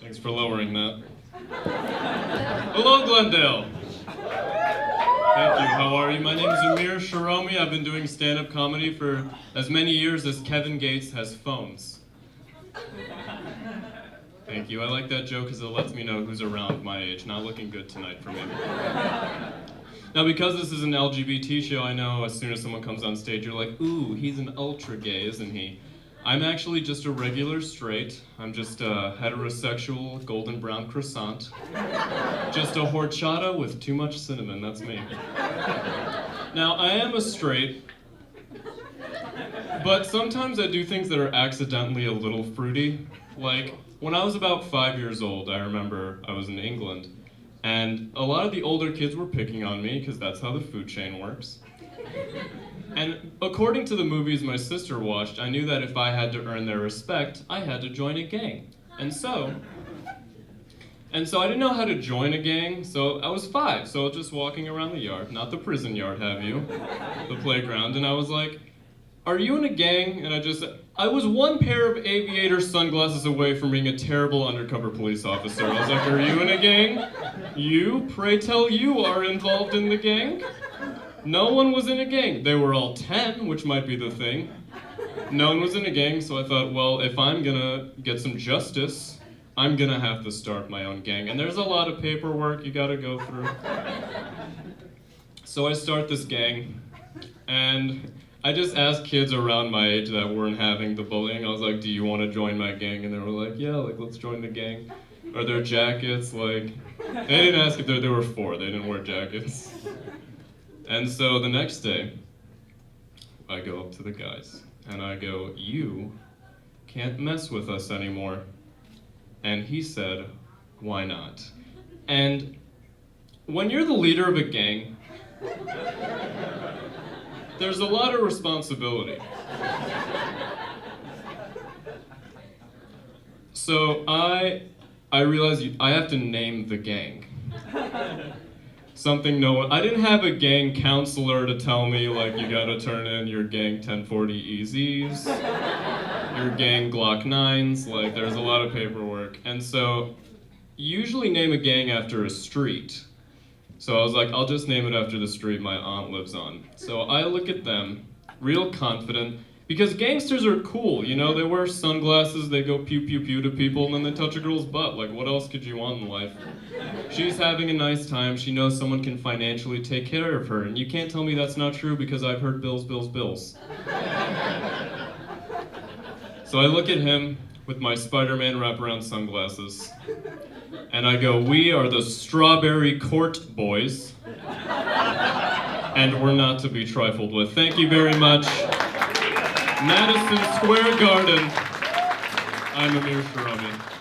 Thanks for lowering that. Hello, Glendale. Thank you. How are you? My name is Amir Sharomi. I've been doing stand-up comedy for as many years as Kevin Gates has phones. Thank you. I like that joke because it lets me know who's around my age. Not looking good tonight for me. Now, because this is an LGBT show, I know as soon as someone comes on stage, you're like, ooh, he's an ultra gay, isn't he? I'm actually just a regular straight. I'm just a heterosexual golden brown croissant. Just a horchata with too much cinnamon, that's me. Now, I am a straight, but sometimes I do things that are accidentally a little fruity. Like, when I was about 5 years old, I remember I was in England, and a lot of the older kids were picking on me, because that's how the food chain works. And according to the movies my sister watched, I knew that if I had to earn their respect, I had to join a gang. And so I didn't know how to join a gang, so I was 5, so just walking around the yard, not the prison yard, have you? The playground, and I was like, are you in a gang? And I was one pair of aviator sunglasses away from being a terrible undercover police officer. I was like, are you in a gang? You? Pray tell you are involved in the gang? No one was in a gang. They were all 10, which might be the thing. No one was in a gang, so I thought, well, if I'm gonna get some justice, I'm gonna have to start my own gang. And there's a lot of paperwork you gotta go through. So I start this gang, and I just asked kids around my age that weren't having the bullying. I was like, do you want to join my gang? And they were like, yeah, like, let's join the gang. Are there jackets? Like, they didn't ask if there were 4. They didn't wear jackets. And so the next day, I go up to the guys, and I go, you can't mess with us anymore. And he said, why not? And when you're the leader of a gang, there's a lot of responsibility. So I realized I have to name the gang. Something I didn't have a gang counselor to tell me, like, you gotta turn in your gang 1040 EZs, your gang Glock 9s, like, there's a lot of paperwork. And so, usually name a gang after a street. So I was like, I'll just name it after the street my aunt lives on. So I look at them, real confident, because gangsters are cool, you know, they wear sunglasses, they go pew pew pew to people, and then they touch a girl's butt. Like, what else could you want in life? She's having a nice time, she knows someone can financially take care of her, and you can't tell me that's not true because I've heard bills, bills, bills. So I look at him with my Spider-Man wraparound sunglasses, and I go, we are the Strawberry Court Boys, and we're not to be trifled with. Thank you very much. Madison Square Garden. I'm Amir Sharomi.